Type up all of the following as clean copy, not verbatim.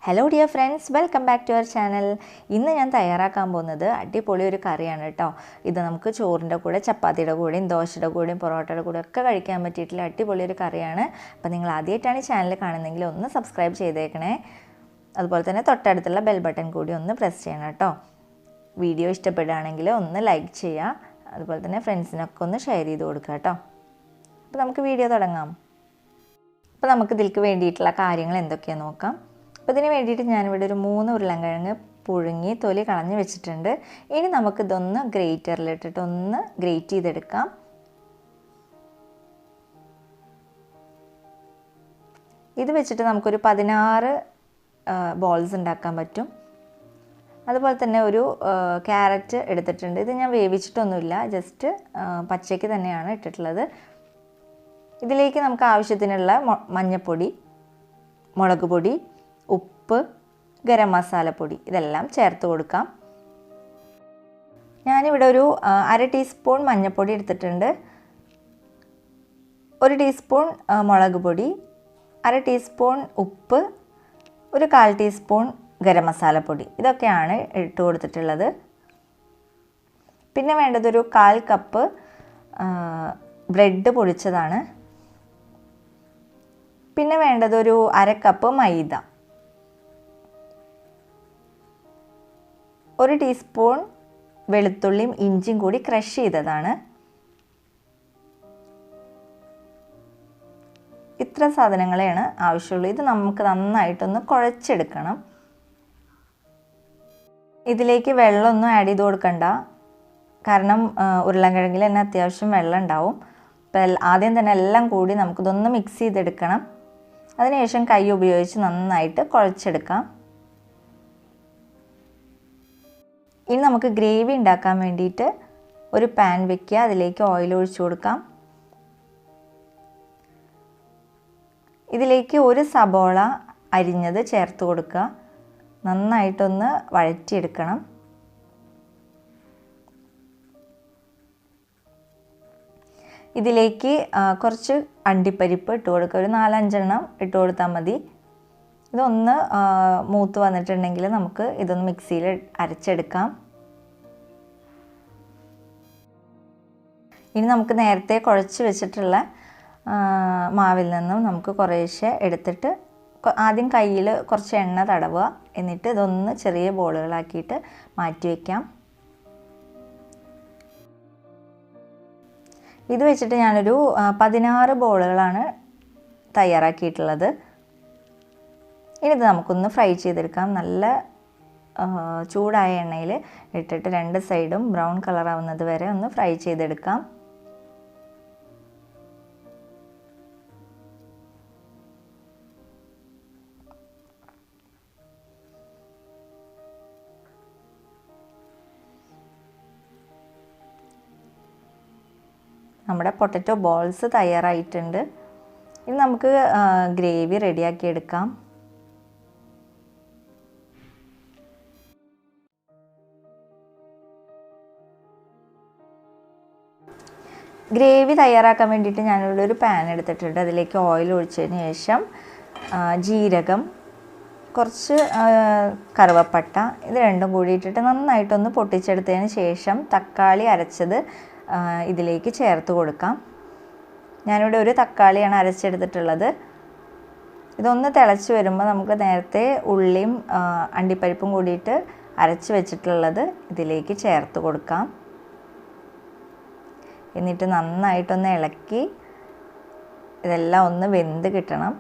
Hello dear friends, welcome back to our channel. ഇന്ന് ഞാൻ തയ്യാറാക്കാൻ പോകുന്നത് അടിപൊളി ഒരു കറിയാണ് കേട്ടോ. ഇത് നമുക്ക് ചോറിൻ്റെ കൂടെ, ചപ്പാത്തിയുടെ കൂടെയും, ദോശയുടെ കൂടെയും, പൊറോട്ടയുടെ കൂടെ ഒക്കെ കഴിക്കാൻ പറ്റിയിട്ടുള്ള അടിപൊളി ഒരു കറിയാണ്. അപ്പോൾ നിങ്ങൾ ആദ്യമായിട്ടാണ് ഈ ചാനൽ കാണുന്നതെങ്കിൽ ഒന്ന് സബ്സ്ക്രൈബ് ചെയ്തേക്കണേ. അതുപോലെ തന്നെ തൊട്ടടുത്തുള്ള ബെൽ ബട്ടൺ കൂടി ഒന്ന് പ്രസ് ചെയ്യണം കേട്ടോ. വീഡിയോ ഇഷ്ടപ്പെടുകയാണെങ്കിൽ ഒന്ന് ലൈക്ക് ചെയ്യുക. അതുപോലെ തന്നെ ഫ്രണ്ട്സിനൊക്കെ ഒന്ന് ഷെയർ ചെയ്ത് കൊടുക്കുക കേട്ടോ. അപ്പോൾ നമുക്ക് വീഡിയോ തുടങ്ങാം. അപ്പോൾ നമുക്ക് ഇതിലേക്ക് വേണ്ടിയിട്ടുള്ള കാര്യങ്ങൾ എന്തൊക്കെയാണെന്ന് നോക്കാം. അപ്പോൾ ഇതിന് വേണ്ടിയിട്ട് ഞാനിവിടെ ഒരു 3 ഉരുളൻകിഴങ്ങ് പുഴുങ്ങി തൊലി കളഞ്ഞ് വെച്ചിട്ടുണ്ട്. ഇനി നമുക്കിതൊന്ന് ഗ്രേറ്ററിലിട്ടിട്ട് ഒന്ന് ഗ്രേറ്റ് ചെയ്തെടുക്കാം. ഇത് വെച്ചിട്ട് നമുക്കൊരു 16 ബോൾസ് ഉണ്ടാക്കാൻ പറ്റും. അതുപോലെ തന്നെ ഒരു ക്യാരറ്റ് എടുത്തിട്ടുണ്ട്. ഇത് ഞാൻ വേവിച്ചിട്ടൊന്നുമില്ല, ജസ്റ്റ് പച്ചയ്ക്ക് തന്നെയാണ് ഇട്ടിട്ടുള്ളത്. ഇതിലേക്ക് നമുക്ക് ആവശ്യത്തിനുള്ള മഞ്ഞൾപ്പൊടി, മുളക് പൊടി, ഉപ്പ്, ഗരം മസാലപ്പൊടി ഇതെല്ലാം ചേർത്ത് കൊടുക്കാം. ഞാനിവിടെ ഒരു 1/2 ടീസ്പൂൺ മഞ്ഞൾപ്പൊടി എടുത്തിട്ടുണ്ട്, 1 ടീസ്പൂൺ മുളക് പൊടി, 1/2 ടീസ്പൂൺ ഉപ്പ്, ഒരു 1/4 ടീസ്പൂൺ ഗരം മസാലപ്പൊടി ഇതൊക്കെയാണ് ഇട്ട് കൊടുത്തിട്ടുള്ളത്. പിന്നെ വേണ്ടതൊരു 1/4 കപ്പ് ബ്രെഡ് പൊടിച്ചതാണ്. പിന്നെ വേണ്ടതൊരു 1/2 കപ്പ് മൈദ, 1 ടീസ്പൂൺ വെളുത്തുള്ളിയും ഇഞ്ചിയും കൂടി ക്രഷ് ചെയ്തതാണ്. ഇത്ര സാധനങ്ങളെയാണ് ആവശ്യമുള്ളൂ. ഇത് നമുക്ക് നന്നായിട്ടൊന്ന് കുഴച്ചെടുക്കണം. ഇതിലേക്ക് വെള്ളമൊന്നും ആഡ് ചെയ്ത് കൊടുക്കണ്ട, കാരണം ഉരുളൻകിഴങ്ങിൽ തന്നെ അത്യാവശ്യം വെള്ളം ഉണ്ടാവും. അപ്പോൾ ആദ്യം തന്നെ എല്ലാം കൂടി നമുക്കിതൊന്ന് മിക്സ് ചെയ്തെടുക്കണം. അതിനുശേഷം കൈ ഉപയോഗിച്ച് നന്നായിട്ട് കുഴച്ചെടുക്കാം. ഇനി നമുക്ക് ഗ്രേവി ഉണ്ടാക്കാൻ വേണ്ടിയിട്ട് ഒരു പാൻ വെക്കുക, അതിലേക്ക് ഓയിൽ ഒഴിച്ചു കൊടുക്കാം. ഇതിലേക്ക് ഒരു സബോള അരിഞ്ഞത് ചേർത്ത് കൊടുക്കുക. നന്നായിട്ടൊന്ന് വഴറ്റിയെടുക്കണം. ഇതിലേക്ക് കുറച്ച് അണ്ടിപ്പരിപ്പ് ഇട്ട് കൊടുക്കുക, ഒരു 4-5 എണ്ണം ഇട്ട് കൊടുത്താൽ മതി. ഇതൊന്ന് മൂത്ത് വന്നിട്ടുണ്ടെങ്കിൽ നമുക്ക് ഇതൊന്ന് മിക്സിയിൽ അരച്ചെടുക്കാം. ഇനി നമുക്ക് നേരത്തെ കുഴച്ച് വെച്ചിട്ടുള്ള മാവിൽ നിന്നും നമുക്ക് കുറേശ്ശെ എടുത്തിട്ട് ആദ്യം കയ്യിൽ കുറച്ച് എണ്ണ തടവുക, എന്നിട്ട് ഇതൊന്ന് ചെറിയ ബോളുകളാക്കിയിട്ട് മാറ്റി വയ്ക്കാം. ഇത് വെച്ചിട്ട് ഞാനൊരു 16 ബോളുകളാണ് തയ്യാറാക്കിയിട്ടുള്ളത്. ഇനി ഇത് നമുക്കൊന്ന് ഫ്രൈ ചെയ്തെടുക്കാം. നല്ല ചൂടായ എണ്ണയിൽ ഇട്ടിട്ട് 2 സൈഡും ബ്രൗൺ കളർ ആവുന്നത് വരെ ഒന്ന് ഫ്രൈ ചെയ്തെടുക്കാം. നമ്മുടെ പൊട്ടറ്റോ ബോൾസ് തയ്യാറായിട്ടുണ്ട്. ഇനി നമുക്ക് ഗ്രേവി റെഡിയാക്കി എടുക്കാം. ഗ്രേവി തയ്യാറാക്കാൻ വേണ്ടിയിട്ട് ഞാനിവിടെ ഒരു പാൻ എടുത്തിട്ടുണ്ട്. അതിലേക്ക് ഓയിൽ ഒഴിച്ചതിന് ശേഷം ജീരകം, കുറച്ച് കറുവപ്പട്ട ഇത് രണ്ടും കൂടി ഇട്ടിട്ട് നന്നായിട്ടൊന്ന് പൊട്ടിച്ചെടുത്തതിന് ശേഷം തക്കാളി അരച്ചത് ഇതിലേക്ക് ചേർത്ത് കൊടുക്കാം. ഞാനിവിടെ ഒരു തക്കാളിയാണ് അരച്ചെടുത്തിട്ടുള്ളത്. ഇതൊന്ന് തിളച്ച് വരുമ്പോൾ നമുക്ക് നേരത്തെ ഉള്ളിയും അണ്ടിപ്പരിപ്പും കൂടിയിട്ട് അരച്ച് വെച്ചിട്ടുള്ളത് ഇതിലേക്ക് ചേർത്ത് കൊടുക്കാം. എന്നിട്ട് നന്നായിട്ടൊന്ന് ഇളക്കി ഇതെല്ലാം ഒന്ന് വെന്ത് കിട്ടണം.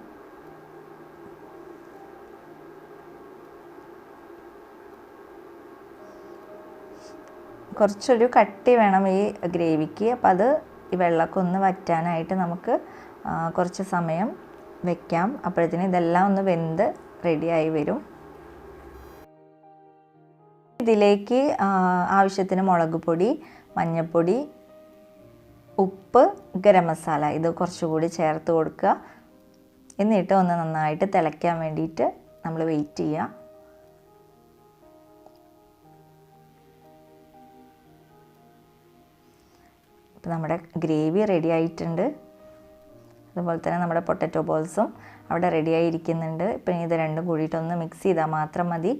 കുറച്ചൊരു കട്ടി വേണം ഈ ഗ്രേവിക്ക്. അപ്പോൾ അത് ഈ വെള്ളമൊക്കെ ഒന്ന് വറ്റാനായിട്ട് നമുക്ക് കുറച്ച് സമയം വെക്കാം. അപ്പോഴത്തേന് ഇതെല്ലാം ഒന്ന് വെന്ത് റെഡിയായി വരും. ഇതിലേക്ക് ആവശ്യത്തിന് മുളക് പൊടി, മഞ്ഞൾപ്പൊടി, ഉപ്പ്, ഗരം മസാല ഇത് കുറച്ചുകൂടി ചേർത്ത് കൊടുക്കുക. എന്നിട്ട് ഒന്ന് നന്നായിട്ട് തിളയ്ക്കാൻ വേണ്ടിയിട്ട് നമ്മൾ വെയിറ്റ് ചെയ്യുക. അപ്പോൾ നമ്മുടെ ഗ്രേവി റെഡി ആയിട്ടുണ്ട്. അതുപോലെ തന്നെ നമ്മുടെ പൊട്ടറ്റോ ബോൾസും അവിടെ റെഡിയായിരിക്കുന്നുണ്ട്. ഇപ്പം ഇത് രണ്ടും കൂടിയിട്ടൊന്ന് മിക്സ് ചെയ്താൽ മാത്രം മതി.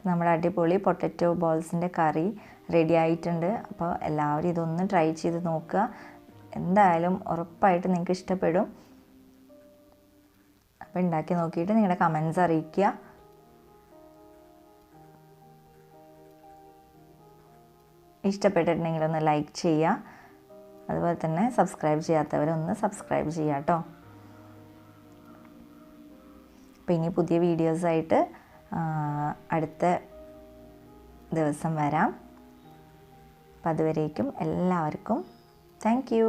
നമ്മുടെ അടിപൊളി പൊട്ടറ്റോ ബോൾസിൻ്റെ കറി റെഡി ആയിട്ടുണ്ട്. അപ്പോൾ എല്ലാവരും ഇതൊന്ന് ട്രൈ ചെയ്ത് നോക്കുക. എന്തായാലും ഉറപ്പായിട്ട് നിങ്ങൾക്ക് ഇഷ്ടപ്പെടും. അപ്പോൾ ഉണ്ടാക്കി നോക്കിയിട്ട് നിങ്ങളുടെ കമൻസ് അറിയിക്കുക. ഇഷ്ടപ്പെട്ടിട്ടുണ്ടെങ്കിൽ ഒന്ന് ലൈക്ക് ചെയ്യുക. അതുപോലെ തന്നെ സബ്സ്ക്രൈബ് ചെയ്യാത്തവരൊന്ന് സബ്സ്ക്രൈബ് ചെയ്യുക കേട്ടോ. അപ്പോൾ ഇനി പുതിയ വീഡിയോസായിട്ട് അടുത്ത ദിവസം വരാം. അപ്പോൾ അതുവരേക്കും എല്ലാവർക്കും താങ്ക് യു.